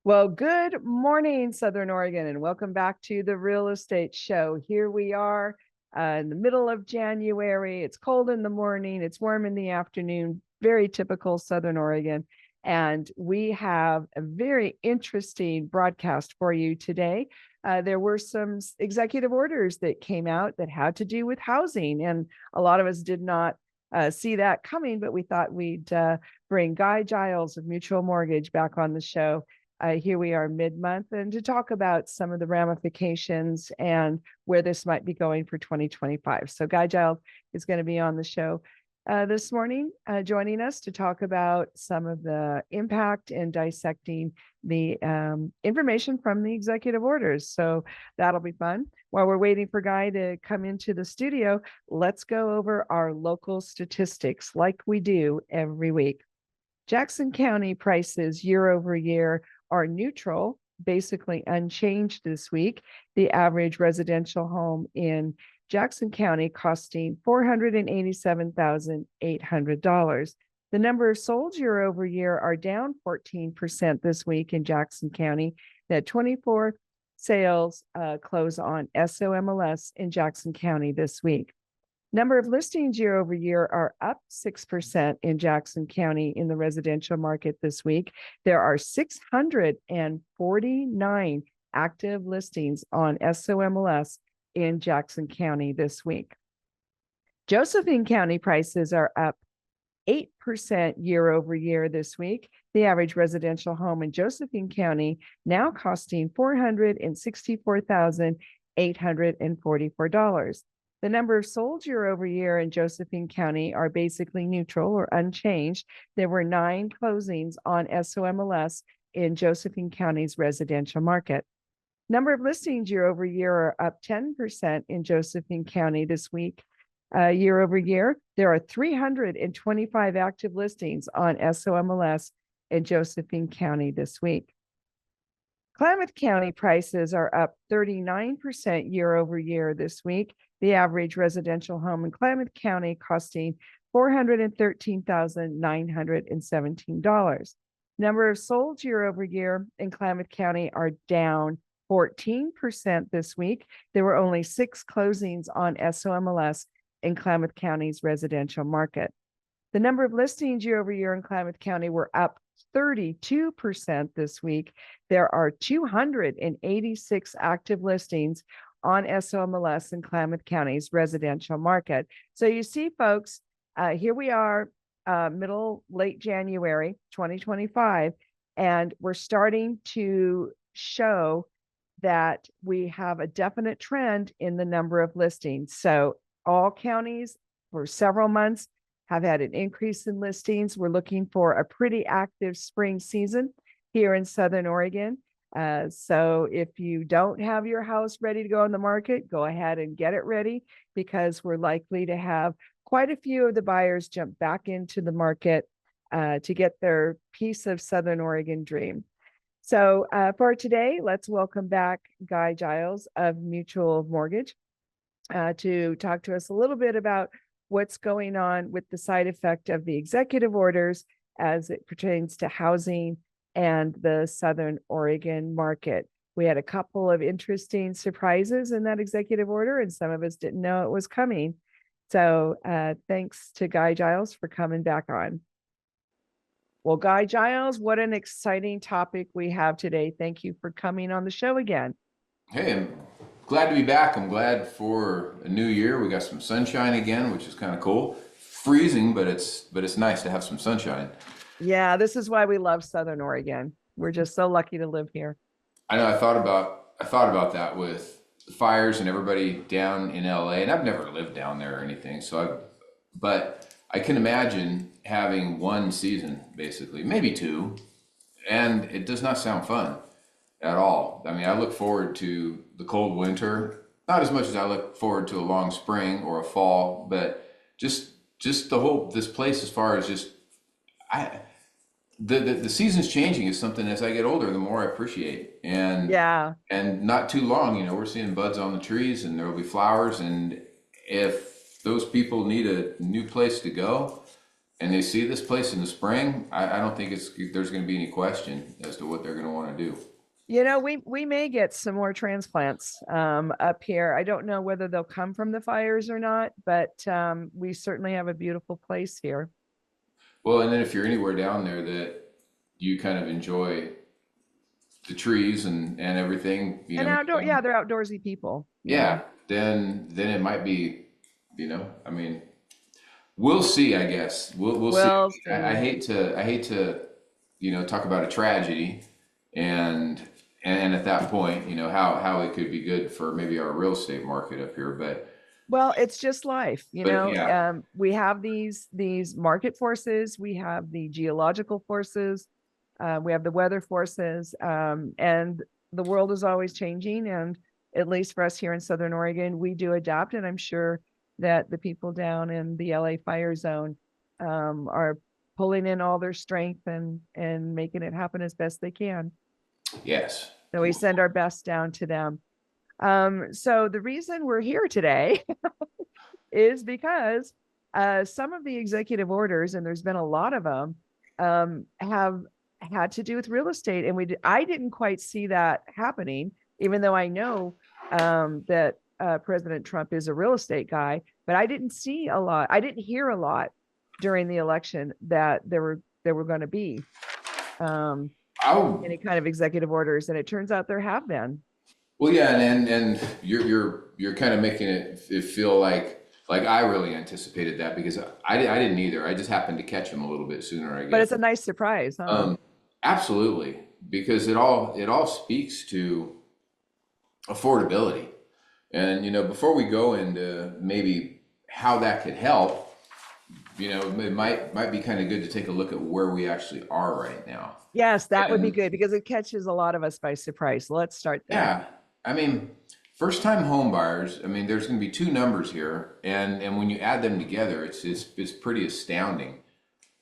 Well, good morning, Southern Oregon, and welcome back to the Real Estate Show. Here we are in the middle of January. It's cold in the morning, it's warm in the afternoon, very typical Southern Oregon. And we have a very interesting broadcast for you today. There were some executive orders that came out that had to do with housing, and a lot of us did not see that coming, but we thought we'd bring Guy Giles of Mutual Mortgage back on the show. Here we are mid-month, and to talk about some of the ramifications and where this might be going for 2025. So Guy Giles is going to be on the show this morning, joining us to talk about some of the impact and dissecting the information from the executive orders. So that'll be fun. While we're waiting for Guy to come into the studio, let's go over our local statistics like we do every week. Jackson County prices year over year are neutral, basically unchanged this week. The average residential home in Jackson County costing $487,800. The number of sold year over year are down 14% this week in Jackson County. That 24 sales close on SOMLS in Jackson County this week. Number of listings year over year are up 6% in Jackson County in the residential market this week. There are 649 active listings on SOMLS in Jackson County this week. Josephine County prices are up 8% year over year this week. The average residential home in Josephine County now costing $464,844. The number of sold year over year in Josephine County are basically neutral or unchanged. There were 9 closings on SOMLS in Josephine County's residential market. Number of listings year over year are up 10% in Josephine County this week. Year over year, there are 325 active listings on SOMLS in Josephine County this week. Klamath County prices are up 39% year over year this week. The average residential home in Klamath County costing $413,917. Number of sold year over year in Klamath County are down 14% this week. There were only 6 closings on SOMLS in Klamath County's residential market. The number of listings year over year in Klamath County were up 32% this week. There are 286 active listings on SOMLS in Klamath County's residential market. So you see, folks, here we are, late January 2025, and we're starting to show that we have a definite trend in the number of listings. So all counties for several months have had an increase in listings. We're looking for a pretty active spring season here in Southern Oregon. So if you don't have your house ready to go on the market, go ahead and get it ready, because we're likely to have quite a few of the buyers jump back into the market to get their piece of Southern Oregon dream. So for today, let's welcome back Guy Giles of Mutual Mortgage to talk to us a little bit about what's going on with the side effect of the executive orders as it pertains to housing and the Southern Oregon market. We had a couple of interesting surprises in that executive order, and some of us didn't know it was coming. So thanks to Guy Giles for coming back on. Well, Guy Giles, what an exciting topic we have today. Thank you for coming on the show again. Hey, I'm glad to be back. I'm glad for a new year. We got some sunshine again, which is kind of cool. Freezing, but it's nice to have some sunshine. Yeah, this is why we love Southern Oregon. We're just so lucky to live here. I know I thought about that with the fires and everybody down in LA, and I've never lived down there or anything. But I can imagine having one season, basically, maybe 2, and it does not sound fun at all. I mean, I look forward to the cold winter, not as much as I look forward to a long spring or a fall, but just this place, as far as just the season's changing is something, as I get older, the more I appreciate. And Yeah. and not too long, we're seeing buds on the trees, and there will be flowers, and if those people need a new place to go, and they see this place in the spring, I don't think there's going to be any question as to what they're going to want to do. We may get some more transplants up here. I don't know whether they'll come from the fires or not, but we certainly have a beautiful place here. Well, and then if you're anywhere down there that you kind of enjoy the trees and everything, And outdoor, yeah, they're outdoorsy people. yeah, then it might be, I mean, we'll see, I guess. We'll see. Well, I hate to, talk about a tragedy and at that point, how it could be good for maybe our real estate market up here, but well, it's just life, yeah. we have these market forces, we have the geological forces, we have the weather forces, and the world is always changing. And at least for us here in Southern Oregon, we do adapt. And I'm sure that the people down in the LA fire zone are pulling in all their strength and making it happen as best they can. Yes. So we send our best down to them. So the reason we're here today is because some of the executive orders, and there's been a lot of them, have had to do with real estate. And I didn't quite see that happening, even though I know that President Trump is a real estate guy, but I didn't see a lot. I didn't hear a lot during the election that there were going to be any kind of executive orders, and it turns out there have been. Well, yeah, and you're kind of making it feel like I really anticipated that, because I didn't either. I just happened to catch him a little bit sooner, I guess. But it's a nice surprise, huh? Absolutely, because it all speaks to affordability. And before we go into maybe how that could help, it might be kind of good to take a look at where we actually are right now. Yes, that would be good, because it catches a lot of us by surprise. So let's start there. Yeah. I mean, first time home buyers, I mean, there's going to be two numbers here, and when you add them together, it's pretty astounding.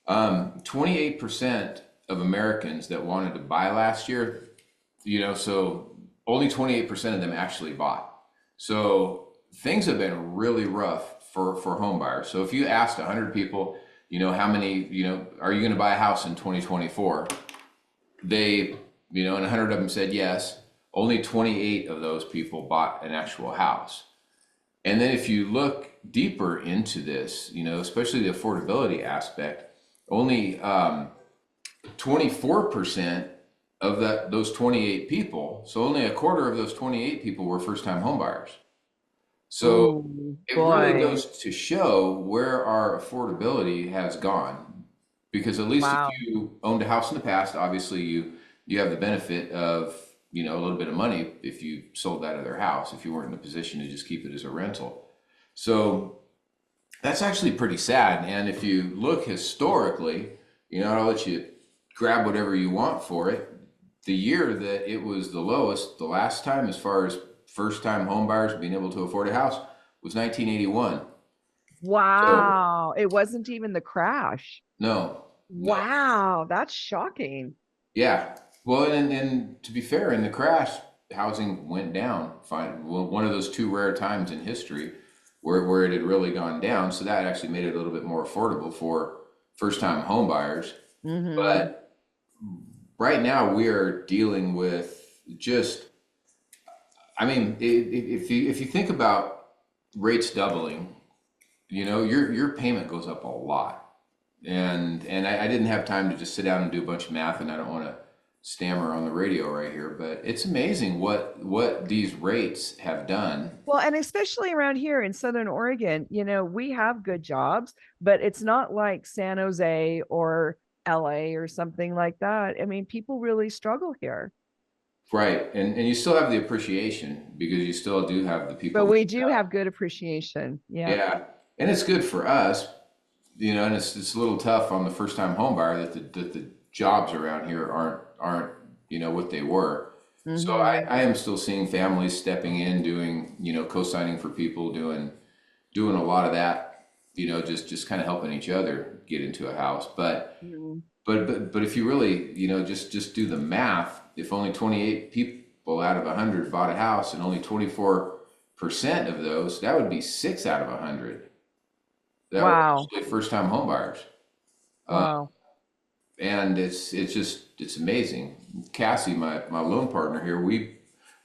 28% of Americans that wanted to buy last year, so only 28% of them actually bought. So things have been really rough for home buyers. So if you asked 100 people, how many, are you going to buy a house in 2024? They, and 100 of them said yes. Only 28 of those people bought an actual house. And then if you look deeper into this, especially the affordability aspect, only 24% of those 28 people, so only a quarter of those 28 people were first-time home buyers. So it really goes to show where our affordability has gone. Because at least if you owned a house in the past, obviously you have the benefit of a little bit of money if you sold that other house, if you weren't in a position to just keep it as a rental. So that's actually pretty sad. And if you look historically, I'll let you grab whatever you want for it. The year that it was the lowest, the last time as far as first-time home buyers being able to afford a house, was 1981. Wow. So, it wasn't even the crash. No. Wow. That's shocking. Yeah. Well, and to be fair, in the crash, housing went down. Fine. Well, one of those two rare times in history where it had really gone down. So that actually made it a little bit more affordable for first-time home buyers. Mm-hmm. But right now we are dealing with just, I mean, if you think about rates doubling, your payment goes up a lot. And I didn't have time to just sit down and do a bunch of math, and I don't want to stammer on the radio right here, but it's amazing what these rates have done. Well, and especially around here in Southern Oregon, we have good jobs, but it's not like San Jose or LA or something like that. I mean, people really struggle here. Right. And you still have the appreciation, because you still do have the people. But we do have good appreciation. Yeah. Yeah. And it's good for us, and it's a little tough on the first time home buyer that the jobs around here aren't what they were. Mm-hmm. So I am still seeing families stepping in, doing, co-signing for people, doing a lot of that, just kind of helping each other get into a house. But but if you really, just do the math, if only 28 people out of 100 bought a house, and only 24% of those, that would be 6 out of 100. That were actually first time home buyers. Wow. And it's amazing. Cassie, my loan partner here, we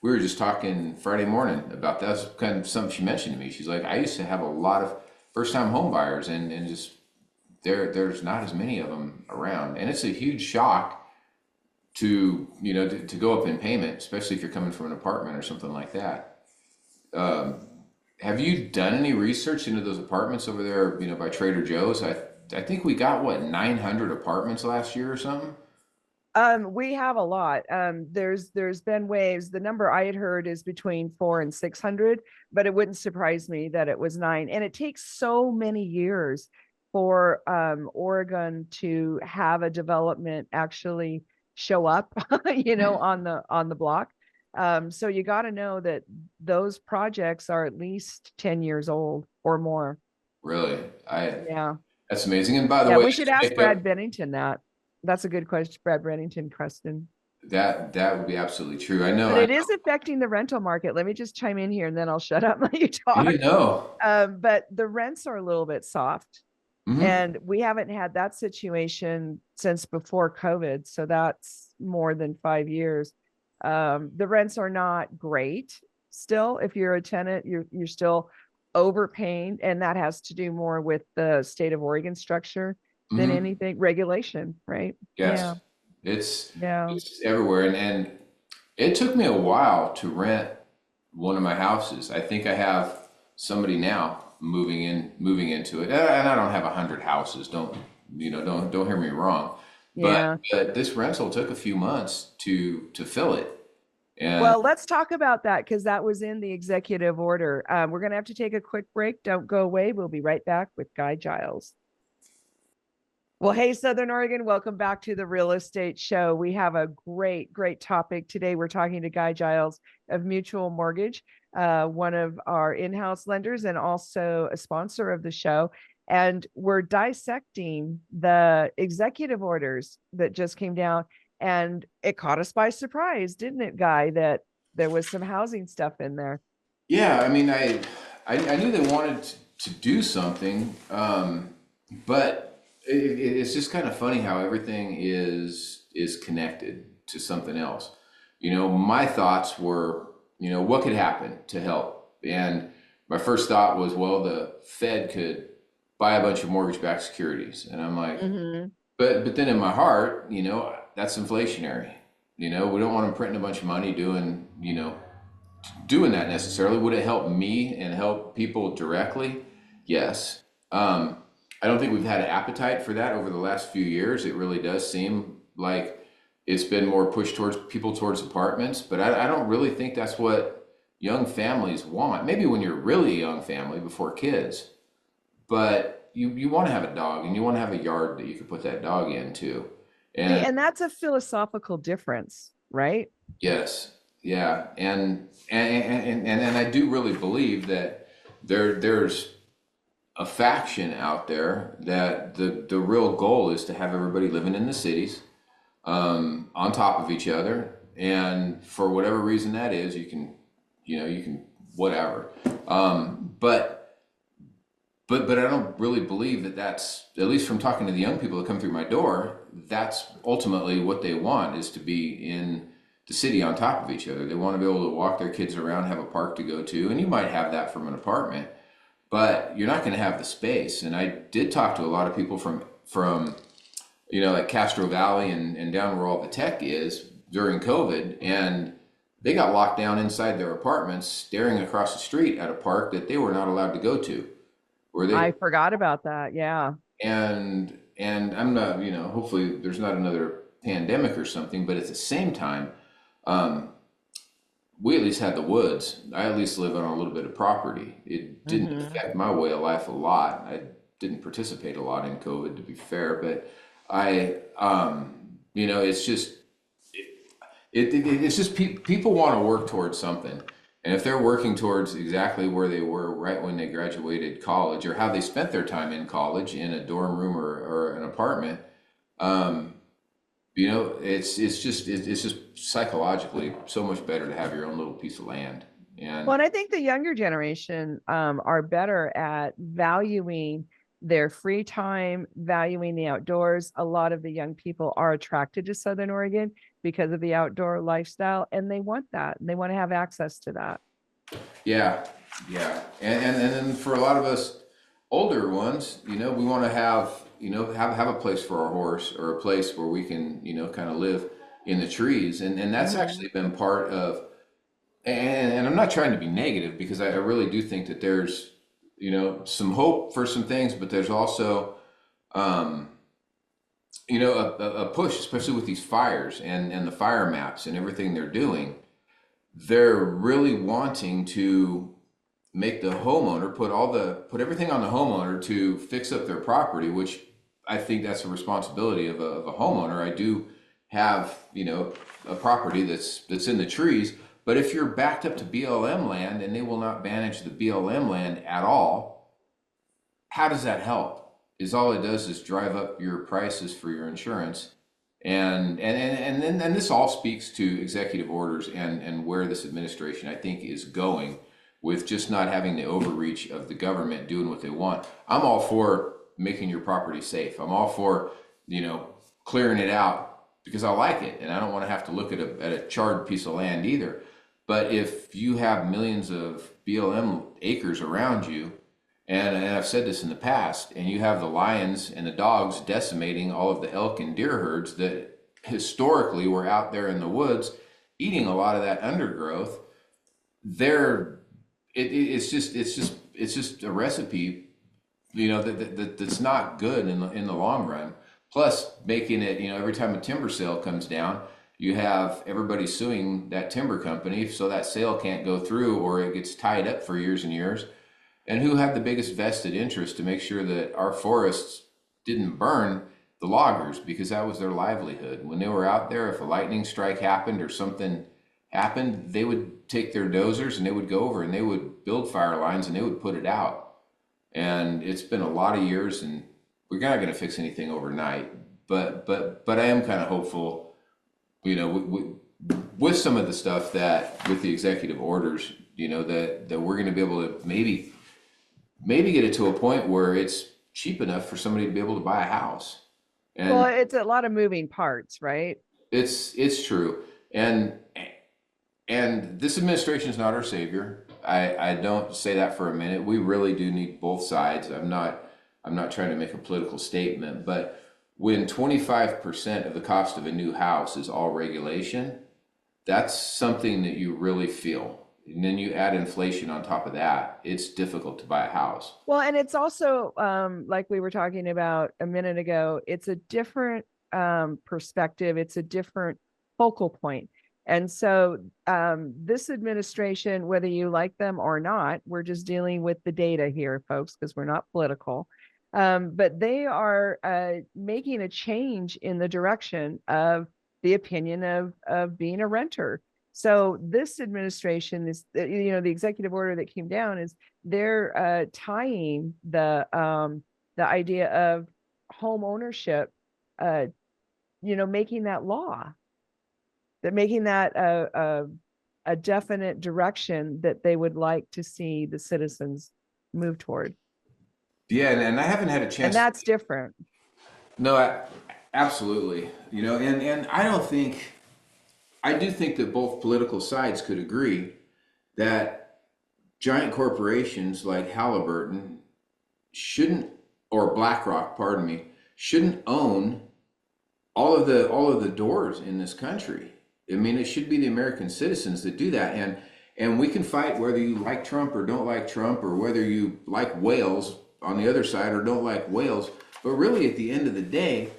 were just talking Friday morning about that. That's kind of something she mentioned to me. She's like, I used to have a lot of first time home buyers, and just there's not as many of them around, and it's a huge shock to to go up in payment, especially if you're coming from an apartment or something like that. Have you done any research into those apartments over there, by Trader Joe's? I think we got what, 900 apartments last year or something? We have a lot. There's been waves. The number I had heard is between 400 and 600, but it wouldn't surprise me that it was 9. And it takes so many years for Oregon to have a development actually show up, on the block. So you got to know that those projects are at least 10 years old or more. Really? I Yeah. That's amazing. And by the Yeah, way, we should to ask make up Brad Bennington that. That's a good question, Brad Bennington question. that would be absolutely true. I know. But it is affecting the rental market. Let me just chime in here and then I'll shut up and let you I talk. didn't know. But the rents are a little bit soft, Hmm. and we haven't had that situation since before COVID. So that's more than 5 years. The rents are not great still. If you're a tenant, you're still overpaying, and that has to do more with the state of Oregon structure than Hmm. anything regulation, right? Yes, Yeah, it's yeah. it's everywhere, and it took me a while to rent one of my houses. I think I have somebody now moving into it, and I don't have 100 houses. Don't hear me wrong, but Yeah. this rental took a few months to fill it, and Well, let's talk about that because that was in the executive order. We're going to have to take a quick break. Don't go away. We'll be right back with Guy Giles. Well, hey, Southern Oregon, welcome back to the Real Estate Show. We have a great topic today. We're talking to Guy Giles of Mutual Mortgage, one of our in-house lenders and also a sponsor of the show. And we're dissecting the executive orders that just came down. And it caught us by surprise, didn't it, Guy, that there was some housing stuff in there? yeah, I mean, I knew they wanted to do something, but it's just kind of funny how everything is connected to something else. My thoughts were, what could happen to help? And my first thought was, well, the Fed could buy a bunch of mortgage-backed securities, and I'm like, Mm-hmm. but then in my heart, that's inflationary. We don't want them printing a bunch of money doing that necessarily. Would it help me and help people directly? Yes. I don't think we've had an appetite for that over the last few years. It really does seem like it's been more pushed towards people towards apartments, but I don't really think that's what young families want. Maybe when you're really a young family before kids, but you want to have a dog and you want to have a yard that you could put that dog in too. See, And and that's a philosophical difference, right? yes, yeah, and I do really believe that there's a faction out there that the real goal is to have everybody living in the cities, on top of each other, and for whatever reason that is, you can whatever, but I don't really believe that that's, at least from talking to the young people that come through my door, that's ultimately what they want, is to be in the city on top of each other. They want to be able to walk their kids around, have a park to go to, and you might have that from an apartment, but you're not going to have the space. And I did talk to a lot of people from like Castro Valley and down where all the tech is during COVID, and they got locked down inside their apartments, staring across the street at a park that they were not allowed to go to, where I they forgot about that. Yeah. and I'm not, hopefully there's not another pandemic or something, but at the same time, um, we at least had the woods. I at least live on a little bit of property. It didn't Mm-hmm. affect my way of life a lot. I didn't participate a lot in COVID, to be fair, but it's just it's just people want to work towards something, and if they're working towards exactly where they were right when they graduated college, or how they spent their time in college in a dorm room or an apartment, um, it's just psychologically so much better to have your own little piece of land. Well, And and I think the younger generation are better at valuing their free time, valuing the outdoors. A lot of the young people are attracted to Southern Oregon because of the outdoor lifestyle, and they want that. And they want to have access to that. Yeah, yeah, and then for a lot of us older ones, you know, we want to have, you know, have a place for our horse, or a place where we can, you know, kind of live in the trees, and that's Mhm. actually been part of. And I'm not trying to be negative, because I really do think that there's, you know, some hope for some things, but there's also, um, you know, a push, especially with these fires and the fire maps and everything they're doing. They're really wanting to make the homeowner put everything on the homeowner to fix up their property, which I think that's a responsibility of a homeowner. I do have, you know, a property that's in the trees, but if you're backed up to BLM land and they will not manage the BLM land at all, how does that help? Is all it does is drive up your prices for your insurance. And this all speaks to executive orders and where this administration, I think, is going, with just not having the overreach of the government doing what they want. I'm all for making your property safe. I'm all for, you know, clearing it out, because I like it and I don't want to have to look at a charred piece of land either. But if you have millions of BLM acres around you, and I've said this in the past, and you have the lions and the dogs decimating all of the elk and deer herds that historically were out there in the woods eating a lot of that undergrowth, they're it's just a recipe, you know, that's not good in the long run. Plus, making it, you know, every time a timber sale comes down, you have everybody suing that timber company, so that sale can't go through, or it gets tied up for years and years. And who had the biggest vested interest to make sure that our forests didn't burn? The loggers, because that was their livelihood. When they were out there, if a lightning strike happened or something happened, they would take their dozers and they would go over and they would build fire lines and they would put it out. And it's been a lot of years, and we're not going to fix anything overnight. But I am kind of hopeful, you know, with some of the stuff that, with the executive orders, you know, that we're going to be able to maybe get it to a point where it's cheap enough for somebody to be able to buy a house. Well, And it's a lot of moving parts, right? it's true. And this administration is not our savior. I don't say that for a minute. We really do need both sides. I'm not trying to make a political statement, but when 25% of the cost of a new house is all regulation, that's something that you really feel. And then you add inflation on top of that, it's difficult to buy a house. Well, and it's also, like we were talking about a minute ago, it's a different perspective. It's a different focal point. And so this administration, whether you like them or not, we're just dealing with the data here, folks, because we're not political. But they are making a change in the direction of the opinion of being a renter. So this administration is, you know, the executive order that came down is they're tying the idea of home ownership, uh, you know, making that law. They're making that a definite direction that they would like to see the citizens move toward, Yeah, and I haven't had a and chance. that's different. No, absolutely. You know, and I do think that both political sides could agree that giant corporations like Halliburton shouldn't, or BlackRock, pardon me, shouldn't own all of the doors in this country. I mean, it should be the American citizens that do that. And we can fight whether you like Trump or don't like Trump, or whether you like whales on the other side or don't like whales. But really, at the end of the day,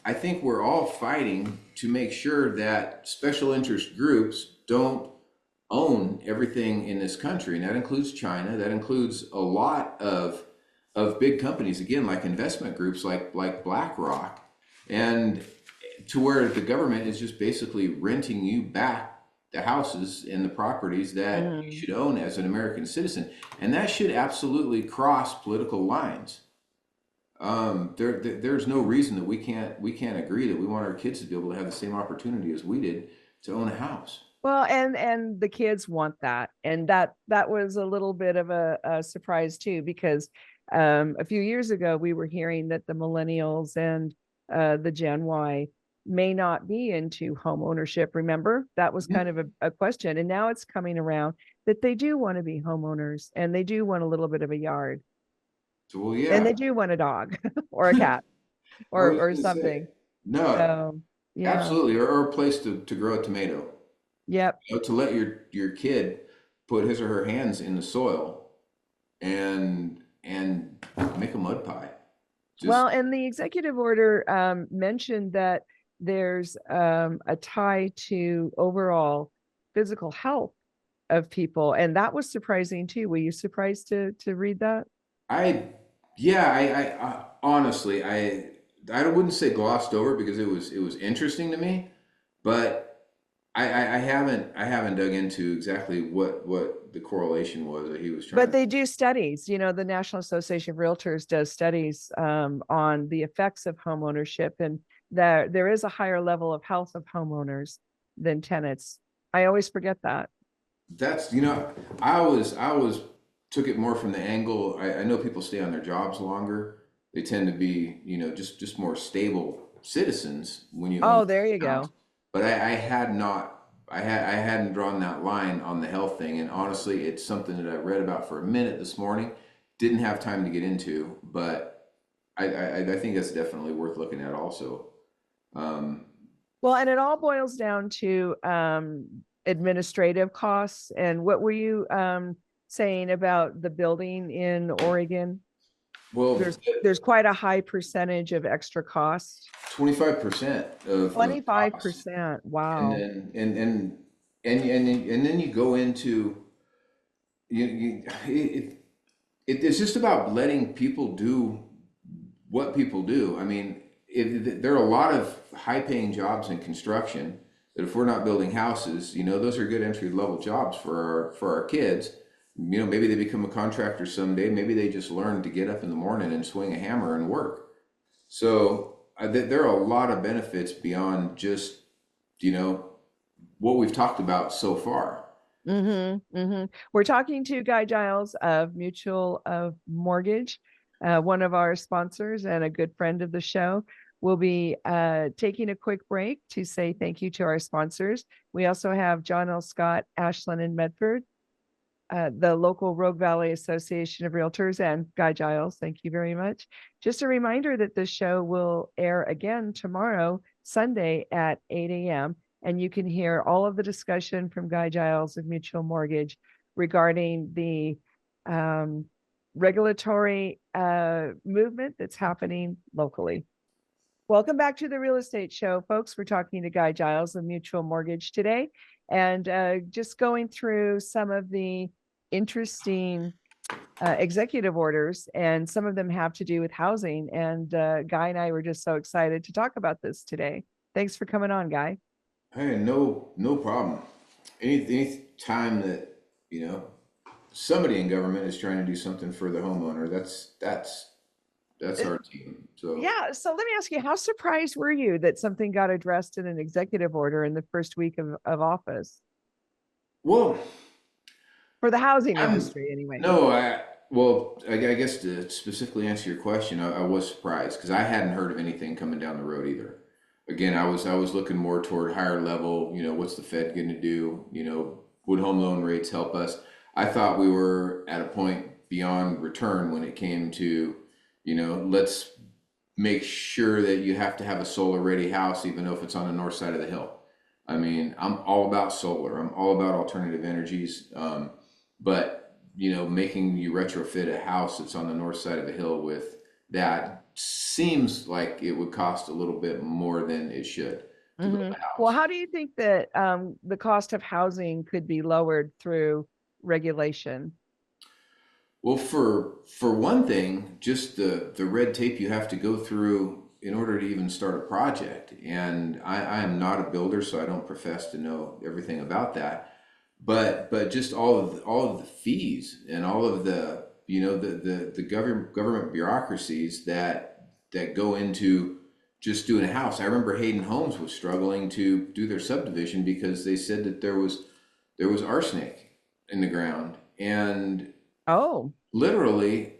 I think we're all fighting to make sure that special interest groups don't own everything in this country. And that includes China. That includes a lot of big companies, again, like investment groups like BlackRock. And to where the government is just basically renting you back the houses and the properties that you Mhm. should own as an American citizen. And that should absolutely cross political lines. There's no reason that we can't agree that we want our kids to be able to have the same opportunity as we did to own a house. Well, and the kids want that, and that was a little bit of a surprise too, because A few years ago, we were hearing that the millennials and the Gen Y may not be into home ownership. Remember, that was kind of a question. And now it's coming around that they do want to be homeowners and they do want a little bit of a yard Well, and yeah, they do want a dog or a cat I was or gonna say, something. no, So, yeah. absolutely, or a place to grow a tomato. Yep. To let your kid put his or her hands in the soil and make a mud pie. Well, Just and the executive order mentioned that there's a tie to overall physical health of people, and that was surprising too. Were you surprised to read that? I yeah, I honestly I wouldn't say glossed over because it was interesting to me, but I haven't dug into exactly what the correlation was that he was trying But to. they do studies. You know, the National Association of Realtors does studies on the effects of home ownership, and there is a higher level of health of homeowners than tenants. I always forget that. That's, I was took it more from the angle. I know people stay on their jobs longer. They tend to be, just more stable citizens when you own Oh, there you a house. go. But I had not, I hadn't drawn that line on the health thing. And honestly, it's something that I read about for a minute this morning. Didn't have time to get into, but I think that's definitely worth looking at also. Um, Well, and it all boils down to administrative costs. And what were you saying about the building in Oregon? well, There's quite a high percentage of extra cost. 25% of cost. 25%. And Wow. then and then you go into it's just about letting people do what people do. I mean, there are a lot of high-paying jobs in construction that if we're not building houses, those are good entry-level jobs for our kids. Maybe they become a contractor someday. Maybe they just learn to get up in the morning and swing a hammer and work. So there are a lot of benefits beyond just you know what we've talked about so far. We're talking to Guy Giles of Mutual of Mortgage, one of our sponsors and a good friend of the show. We'll be taking a quick break to say thank you to our sponsors. We also have John L. Scott, Ashland and Medford, the local Rogue Valley Association of Realtors, and Guy Giles. Thank you very much. Just a reminder that this show will air again tomorrow, Sunday at 8 a.m. And you can hear all of the discussion from Guy Giles of Mutual Mortgage regarding the regulatory movement that's happening locally. Welcome back to the Real Estate Show, folks. We're talking to Guy Giles of Mutual Mortgage today, and just going through some of the interesting executive orders, and some of them have to do with housing. And Guy and I were just so excited to talk about this today. Thanks for coming on, Guy. Hey, no problem. Any time that somebody in government is trying to do something for the homeowner, that's our team. So, Yeah. So let me ask you, how surprised were you that something got addressed in an executive order in the first week of office well, for the housing I'm industry anyway? no, I guess to specifically answer your question, I was surprised because I hadn't heard of anything coming down the road either. Again, I was looking more toward higher level. What's the Fed going to do? Would home loan rates help us? I thought we were at a point beyond return when it came to, let's make sure that you have to have a solar ready house, even though if it's on the north side of the hill. I mean, I'm all about solar. I'm all about alternative energies. But making you retrofit a house that's on the north side of a hill with that seems like it would cost a little bit more than it should to build a Well, house. how do you think that the cost of housing could be lowered through regulation? Well, for one thing, just the red tape you have to go through in order to even start a project. And I am not a builder, so I don't profess to know everything about that. But just all of the fees and all of the the government bureaucracies that go into just doing a house. I remember Hayden Homes was struggling to do their subdivision because they said that there was arsenic in the ground, and Oh, literally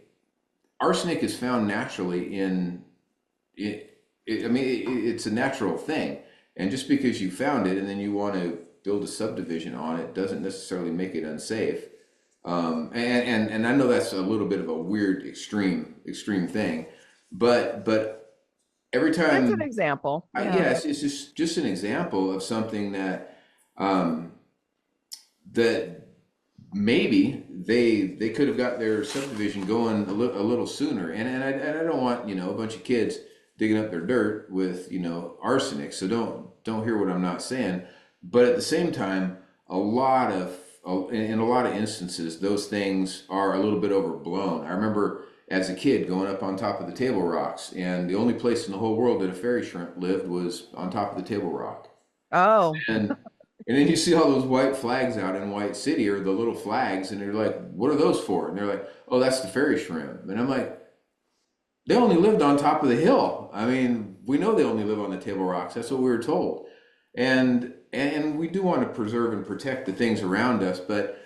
arsenic is found naturally in I mean, it's a natural thing. And just because you found it and then you want to build a subdivision on it doesn't necessarily make it unsafe. And I know that's a little bit of a weird extreme thing, but every It's an time example. Yeah. yeah, it's just an example of something that um, that maybe they could have got their subdivision going a little sooner. And I don't want, a bunch of kids digging up their dirt with, arsenic. So don't hear what I'm not saying. But at the same time, in a lot of instances, those things are a little bit overblown. I remember as a kid going up on top of the Table Rocks, and the only place in the whole world that a fairy shrimp lived was on top of the Table Rock. Oh, And and then you see all those white flags out in White City, or the little flags, and you're like, what are those for? And they're like, oh, that's the fairy shrimp. And I'm like, they only lived on top of the hill. I mean, we know they only live on the Table Rocks. That's what we were told. And we do want to preserve and protect the things around us, but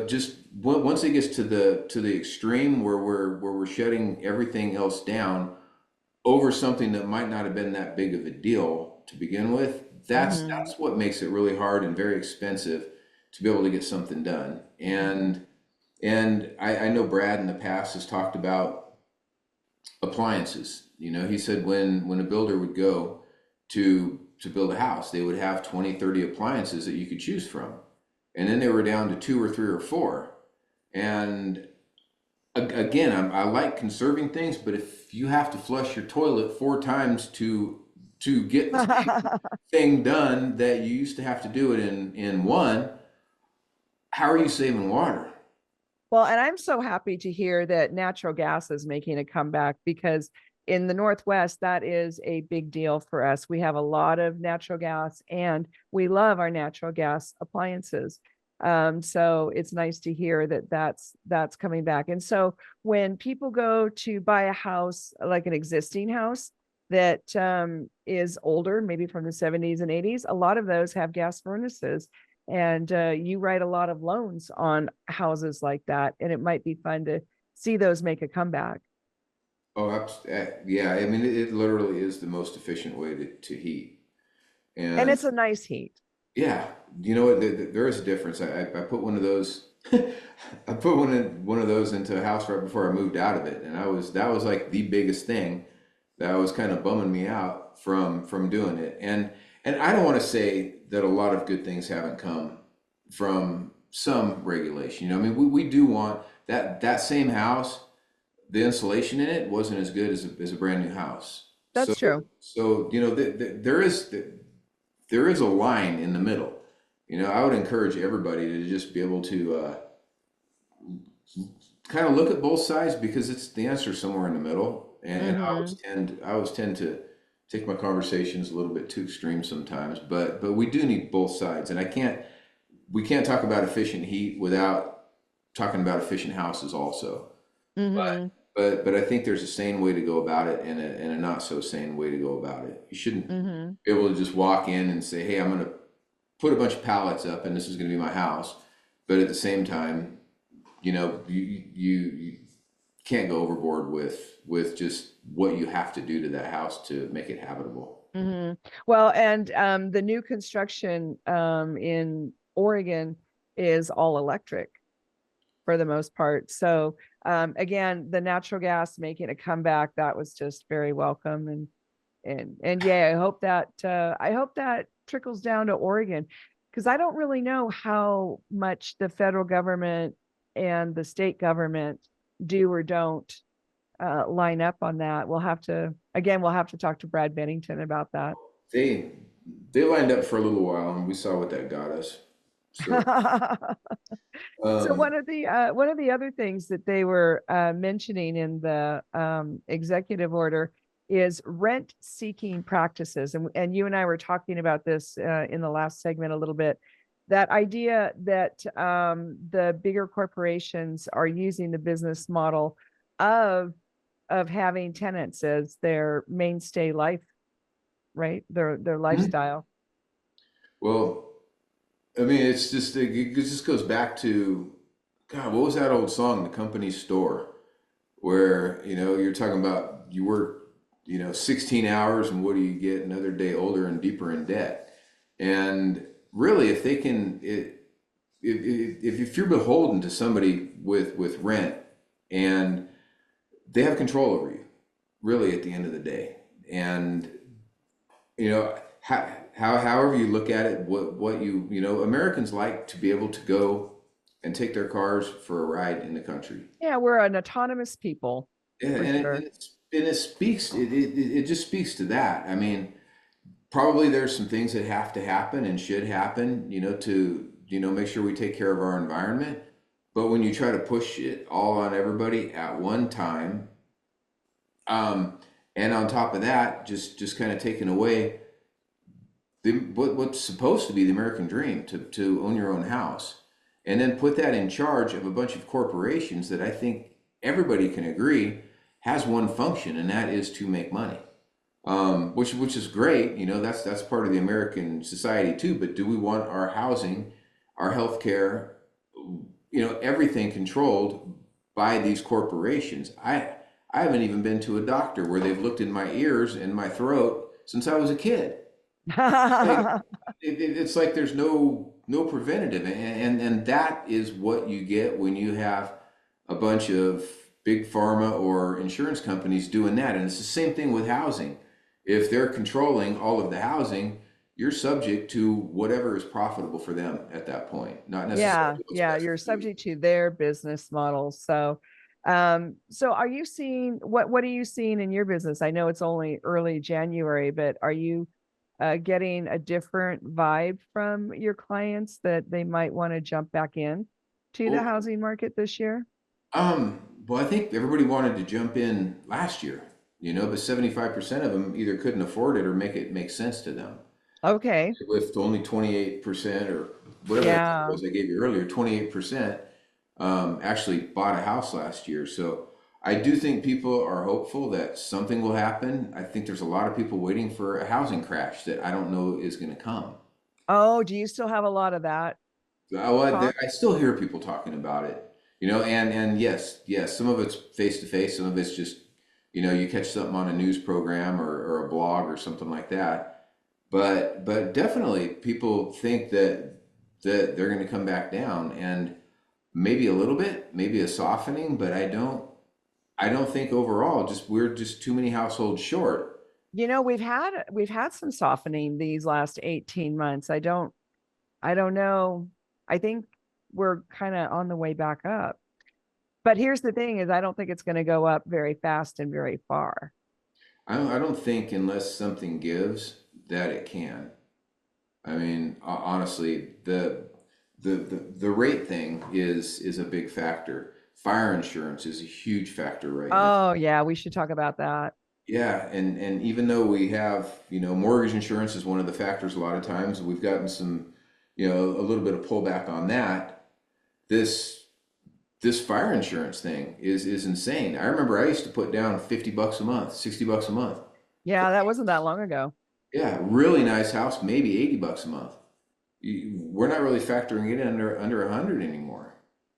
just once it gets to the extreme where we're shutting everything else down over something that might not have been that big of a deal to begin with, hmm, that's what makes it really hard and very expensive to be able to get something done. And I know Brad in the past has talked about appliances. He said when a builder would go to build a house, they would have 20, 30 appliances that you could choose from. And then they were down to two or three or four. And again, I like conserving things, but if you have to flush your toilet four times to get the same thing done that you used to have to do it in one, how are you saving water? Well, and I'm so happy to hear that natural gas is making a comeback because in the Northwest, that is a big deal for us. We have a lot of natural gas and we love our natural gas appliances. So it's nice to hear that that's coming back. And so when people go to buy a house, like an existing house that is older, maybe from the 70s and 80s, a lot of those have gas furnaces. And you write a lot of loans on houses like that, and it might be fun to see those make a comeback. Oh, yeah. I mean, it literally is the most efficient way to heat. And And it's a nice heat. yeah, you know what? There is a difference. I put one of those. I put one of those into a house right before I moved out of it, and that was like the biggest thing that was kind of bumming me out from doing it. And I don't want to say that a lot of good things haven't come from some regulation. I mean, we do want that same house. The insulation in it wasn't as good as a brand new house. So That's true. so there is a line in the middle. I would encourage everybody to just be able to kind of look at both sides because it's the answer somewhere in the middle. And Hmm. I always tend to take my conversations a little bit too extreme sometimes, but we do need both sides. And we can't talk about efficient heat without talking about efficient houses also. But Hmm. but I think there's a sane way to go about it and a not so sane way to go about it. You shouldn't Hmm. be able to just walk in and say, "Hey, I'm going to put a bunch of pallets up, and this is going to be my house." But at the same time, you can't go overboard with just what you have to do to that house to make it habitable. Hmm. Well, and the new construction in Oregon is all electric for the most part. So again, the natural gas making a comeback, that was just very welcome. And yeah, I hope that trickles down to Oregon because I don't really know how much the federal government and the state government do or don't line up on that. We'll have to talk to Brad Bennington about that. They they lined up for a little while, and we saw what that got us. So So um, one of the other things that they were mentioning in the executive order is rent seeking practices, and you and I were talking about this in the last segment a little bit. That idea that the bigger corporations are using the business model of having tenants as their mainstay life, right? Their lifestyle. well, I mean, it just goes back to God. What was that old song? The company store. where, you're talking about you work, 16 hours and what do you get? Another day older and deeper in debt. And really, if they can, if you're beholden to somebody with rent and they have control over you, really at the end of the day. And however you look at it, what Americans like to be able to go and take their cars for a ride in the country. Yeah, we're an autonomous people Yeah, for and sure. it speaks, it just speaks to that. I mean, probably there's some things that have to happen and should happen, to, make sure we take care of our environment. But when you try to push it all on everybody at one time, um, and on top of that, just kind of taking away what's supposed to be the American dream to own your own house, and then put that in charge of a bunch of corporations that I think everybody can agree has one function, and that is to make money. Which is great, that's part of the American society too. But do we want our housing, our healthcare, everything controlled by these corporations? I haven't even been to a doctor where they've looked in my ears and my throat since I was a kid. Like it's like there's no preventative, and that is what you get when you have a bunch of big pharma or insurance companies doing that. And it's the same thing with housing. If they're controlling all of the housing, you're subject to whatever is profitable for them at that point, not necessarily Yeah, what's yeah, best you're for you. subject to their business models. So, so are you seeing what are you seeing in your business? I know it's only early January, but are you getting a different vibe from your clients that they might want to jump back in to the Well, housing market this year? well, I think everybody wanted to jump in last year, but 75% of them either couldn't afford it or make it make sense to them. Okay. With only 28% or whatever that number Yeah. was I gave you earlier, 28% actually bought a house last year. So I do think people are hopeful that something will happen. I think there's a lot of people waiting for a housing crash that I don't know is going to come. Oh, do you still have a lot of that talk? I still hear people talking about it, and yes, some of it's face to face, some of it's just, you catch something on a news program or a blog or something like that. But definitely people think that they're going to come back down, and maybe a little bit, maybe a softening, but I don't think overall, just we're just too many households short. We've had some softening these last 18 months. I don't know. I think we're kind of on the way back up. But here's the thing is I don't think it's going to go up very fast and very far. I don't think unless something gives that it can. I mean, honestly, the rate thing is a big factor. Fire insurance is a huge factor right now. Oh, yeah, we should talk about that. Yeah, and even though we have, mortgage insurance is one of the factors a lot of times, we've gotten some, a little bit of pullback on that. This this fire insurance thing is insane. I remember I used to put down $50 a month, $60 a month. Yeah, that wasn't that long ago. Yeah, really nice house, maybe $80 a month. We're not really factoring it in under 100 anymore.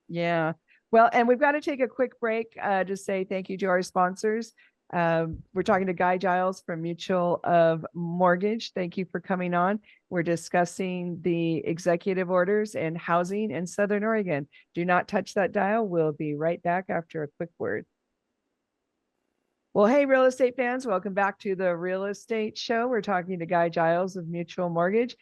Yeah. Well, and we've got to take a quick break to say thank you to our sponsors. We're talking to Guy Giles from Mutual of Mortgage. Thank you for coming on. We're discussing the executive orders and housing in Southern Oregon. Do not touch that dial. We'll be right back after a quick word. Well, hey, real estate fans, welcome back to the Real Estate Show. We're talking to Guy Giles of Mutual Mortgage.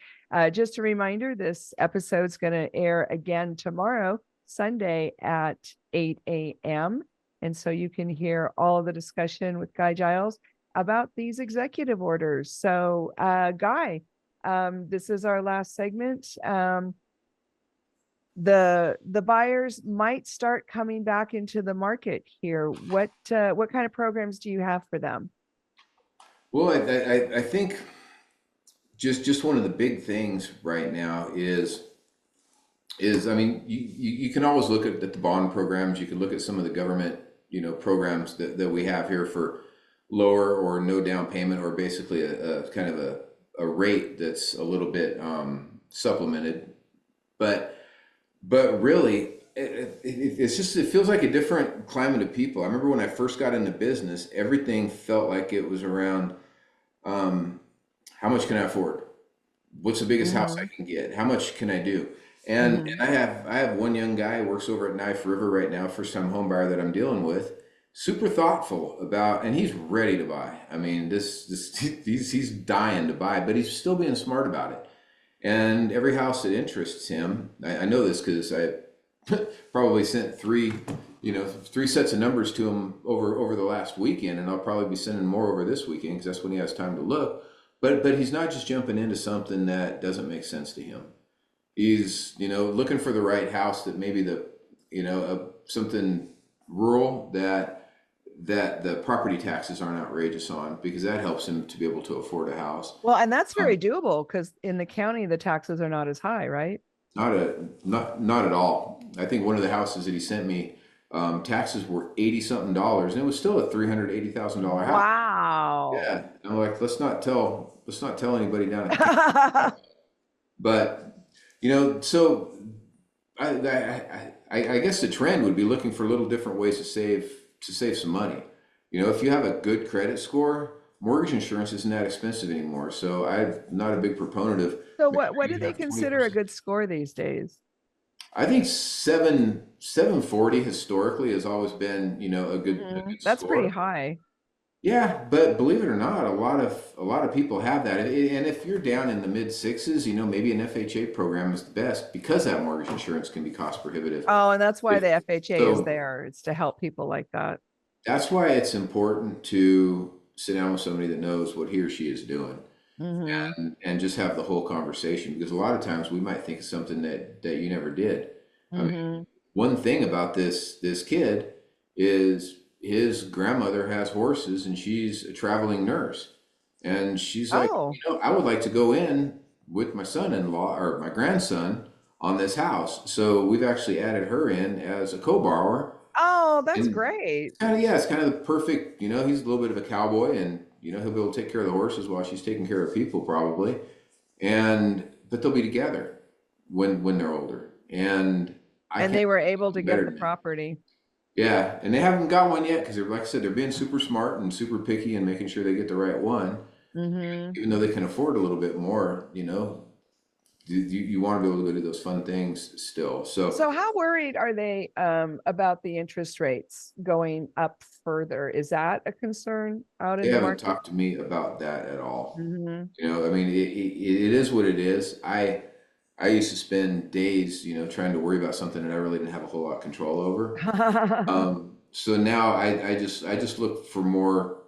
Just a reminder, this episode's going to air again tomorrow, Sunday at 8 a.m. And so you can hear all of the discussion with Guy Giles about these executive orders. So, Guy, this is our last segment. The buyers might start coming back into the market here. What kind of programs do you have for them? Well, I think just one of the big things right now is I mean, you can always look at the bond programs. You can look at some of the government, programs that we have here for lower or no down payment, or basically a kind of a rate that's a little bit supplemented. But really, it's just, it feels like a different climate of people. I remember when I first got into business, everything felt like it was around, um, how much can I afford? What's the biggest house I Hmm. can get? How much can I do? And Hmm. I have one young guy who works over at Knife River right now, first time home buyer that I'm dealing with, super thoughtful about, and he's ready to buy. I mean, this he's dying to buy, but he's still being smart about it. And every house that interests him, I know this because I probably sent three sets of numbers to him over the last weekend, and I'll probably be sending more over this weekend because that's when he has time to look. But he's not just jumping into something that doesn't make sense to him. He's looking for the right house that maybe something rural that the property taxes aren't outrageous on because that helps him to be able to afford a house. Well, and that's very Um, doable because in the county, the taxes are not as high, right? not at all. I think one of the houses that he sent me, taxes were 80 something dollars, and it was still a $380,000 house. Wow. Yeah, I'm like, let's not tell anybody down at the county. But so I guess the trend would be looking for little different ways to save some money. If you have a good credit score, mortgage insurance isn't that expensive anymore. So I'm not a big proponent of So make what sure do you they have consider a 20%. good score these days? I think 740 historically has always been, a good That's pretty score. high. Yeah, but believe it or not, a lot of people have that. And if you're down in the mid sixes, maybe an FHA program is the best because that mortgage insurance can be cost prohibitive. Oh, and that's why If the FHA is so, there. It's to help people like that. that's why it's important to sit down with somebody that knows what he or she is doing Hmm. and just have the whole conversation because a lot of times we might think of something that you never did. I mean, Hmm. one thing about this kid is his grandmother has horses and she's a traveling nurse. And she's like, Oh, I would like to go in with my son-in-law or my grandson on this house. So we've actually added her in as a co-borrower. oh, that's And great. it's kind of the perfect, he's a little bit of a cowboy and, he'll be able to take care of the horses while she's taking care of people probably. But they'll be together when they're older. And I And can't they were think of able to anything get better the than that. property. Yeah, and they haven't got one yet because they're like I said, they're being super smart and super picky and making sure they get the right one. Hmm. Even though they can afford a little bit more, you want to be able to do those fun things still. So So how worried are they about the interest rates going up further? Is that a concern out they in the haven't market? talked to me about that at all. Hmm. I mean, it is what it is. I used to spend days, trying to worry about something that I really didn't have a whole lot of control over. So now I just look for more,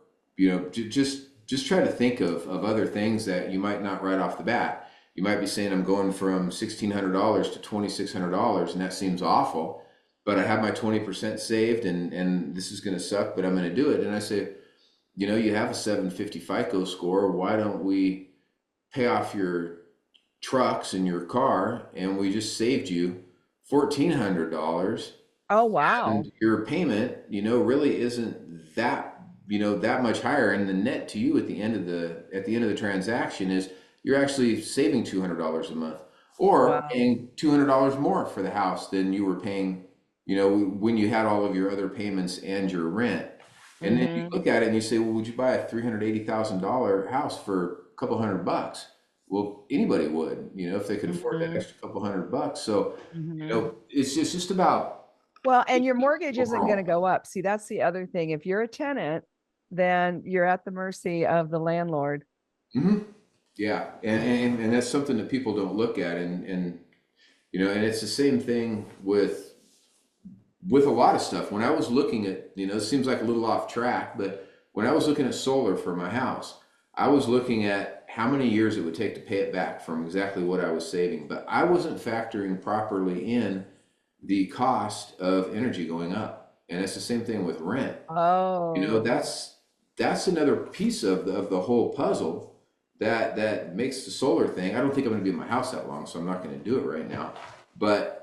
just try to think of other things that you might not right off the bat. You might be saying I'm going from $1,600 to $2,600, and that seems awful, but I have my 20% saved, and this is going to suck, but I'm going to do it. And I say, you have a 750 FICO score. Why don't we pay off your trucks and your car, and we just saved you $1,400, Oh, wow. and your payment, really isn't that much higher. And the net to you at the end of the transaction is you're actually saving $200 a month, or Wow. paying $200 more for the house than you were paying, when you had all of your other payments and your rent. And then you Hmm. look at it and you say, well, would you buy a $380,000 house for a couple $100? Well, anybody would, if they could afford that Hmm. extra couple $100. So, Hmm. it's just about Well, and your mortgage isn't going to overall. go up. See, that's the other thing. If you're a tenant, then you're at the mercy of the landlord. Hmm. Yeah, and that's something that people don't look at, and it's the same thing with a lot of stuff. When I was looking at, it seems like a little off track, but when I was looking at solar for my house, I was looking at how many years it would take to pay it back from exactly what I was saving, but I wasn't factoring properly in the cost of energy going up, and it's the same thing with rent. Oh. That's another piece of the whole puzzle that makes the solar thing. I don't think I'm going to be in my house that long, so I'm not going to do it right now. But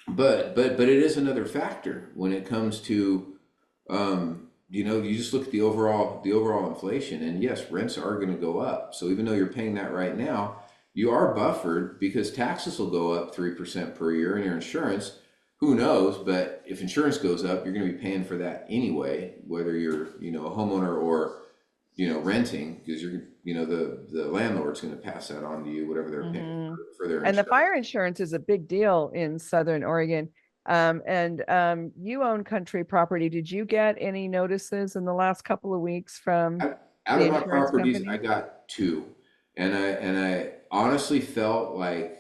but it is another factor when it comes to, you just look at the overall inflation, and yes, rents are going to go up. So even though you're paying that right now, you are buffered because taxes will go up 3% per year, and your insurance who knows? But if insurance goes up, you're going to be paying for that anyway, whether you're, a homeowner or, renting, because the landlord's going to pass that on to you, whatever they're paying Mhm. for their And the insurance. fire insurance is a big deal in Southern Oregon. You own country property. Did you get any notices in the last couple of weeks from Out the of my insurance properties, I company? got two, and I honestly felt like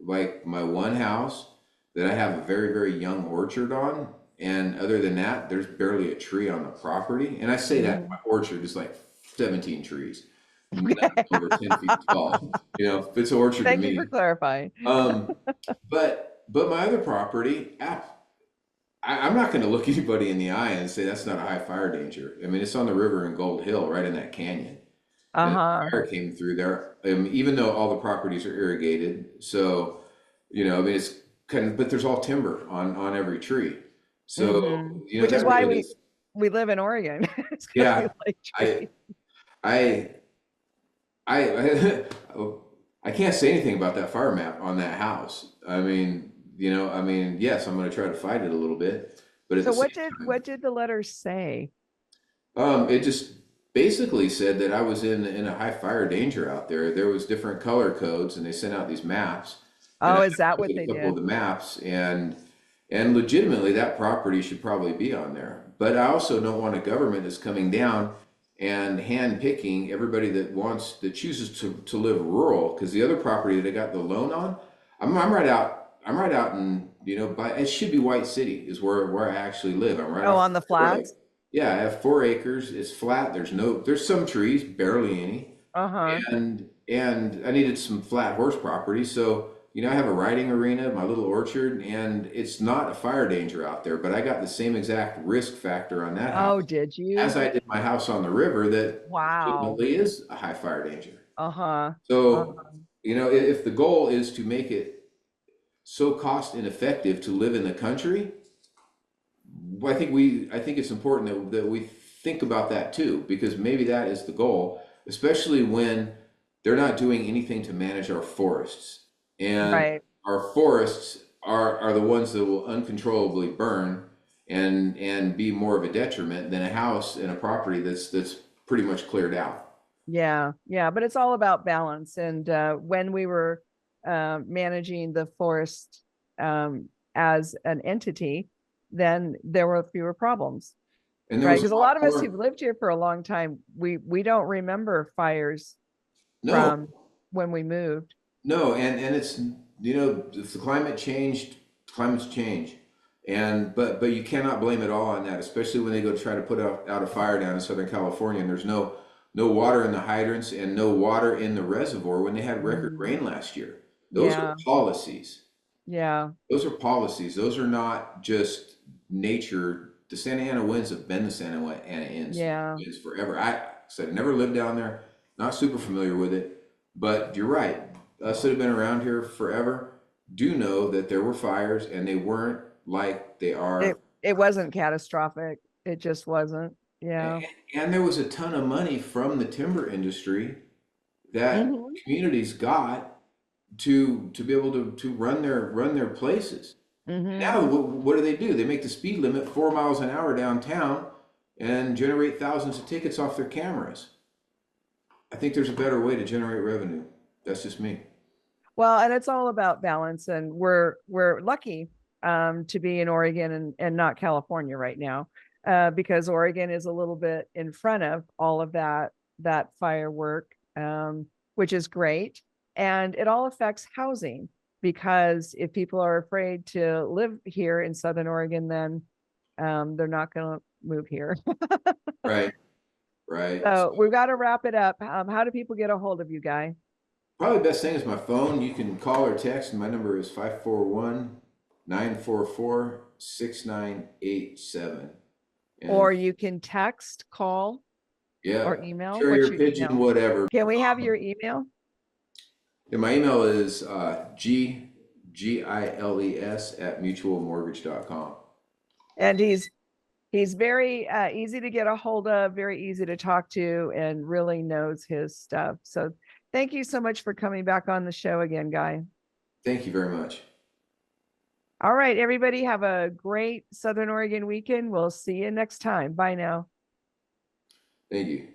my one house that I have a very very young orchard on, and other than that, there's barely a tree on the property. And I say that my Mhm. orchard is like 17 trees, none Okay. over 10 feet tall. It's an orchard to Thank you for me. clarifying. Um, but my other property, I'm not going to look anybody in the eye and say that's not a high fire danger. I mean, it's on the river in Gold Hill, right in that canyon. And if Uh-huh. fire came through there, even though all the properties are irrigated. So, I mean, it's kind of, but there's all timber on every tree. So, Hmm. Which is that why really we does. we live in Oregon. It's because we Yeah, like I, trees. I, I, I can't say anything about that fire map on that house. I mean, yes, I'm going to try to fight it a little bit, but at So the same what did the letters say? It just basically said that I was in a high fire danger out there. There was different color codes, and they sent out these maps, and I Oh, is that looked what at a they couple of did? the maps, and legitimately that property should probably be on there. But I also don't want a government that's coming down and hand picking everybody that chooses to live rural. Because the other property that I got the loan on, I'm right out. I'm right out in, by it should be White City is where I actually live. I'm right Oh, off on the the highway. flats? Yeah, I have 4 acres. It's flat. There's some trees, barely any, Uh-huh. and I needed some flat horse property. So, I have a riding arena, my little orchard, and it's not a fire danger out there. But I got the same exact risk factor on that Oh, house did as you? I did my house on the river that Wow. legitimately is a high fire danger. Uh-huh. So, Uh-huh. if the goal is to make it so cost ineffective to live in the country, I think it's important that we think about that too, because maybe that is the goal, especially when they're not doing anything to manage our forests. And Right. our forests are the ones that will uncontrollably burn and be more of a detriment than a house and a property that's pretty much cleared out. Yeah. Yeah. But it's all about balance. And when we were managing the forest as an entity, then there were fewer problems. And there Right. was Because a a lot lot of us who've more. lived here for a long time, we don't remember fires No, from when we moved. no, and it's if the climates change, and but you cannot blame it all on that, especially when they go try to put out a fire down in Southern California, and there's no water in the hydrants and no water in the reservoir when they had record Mm, rain last year. Those are yeah. policies. Yeah. Those are policies. Those are not just nature. The Santa Ana winds have been the Santa Ana Yeah. winds forever. I said I never lived down there, not super familiar with it, but you're right. Us that have been around here forever do know that there were fires and they weren't like they It are. it wasn't catastrophic. It just wasn't. Yeah. And there was a ton of money from the timber industry that Hmm. communities got to be able to run their places. Hmm. Now, what do? They make the speed limit 4 miles an hour downtown and generate thousands of tickets off their cameras. I think there's a better way to generate revenue. That's just me. Well, and it's all about balance, and we're lucky to be in Oregon and not California right now, because Oregon is a little bit in front of all of that firework, which is great, and it all affects housing because if people are afraid to live here in Southern Oregon, then they're not going to move here. Right, right. So So we've got to wrap it up. How do people get a hold of you, Guy? probably the best thing is my phone. You can call or text, and my number is 541-944-6987. And Or you can text, call, yeah, or email. What's carrier your pigeon, email? whatever. Can we have your email? And my email is giles at mutualmortgage.com. And he's very easy to get a hold of, very easy to talk to, and really knows his stuff. So thank you so much for coming back on the show again, Guy. Thank you very much. All right, everybody have a great Southern Oregon weekend. We'll see you next time. Bye now. Thank you.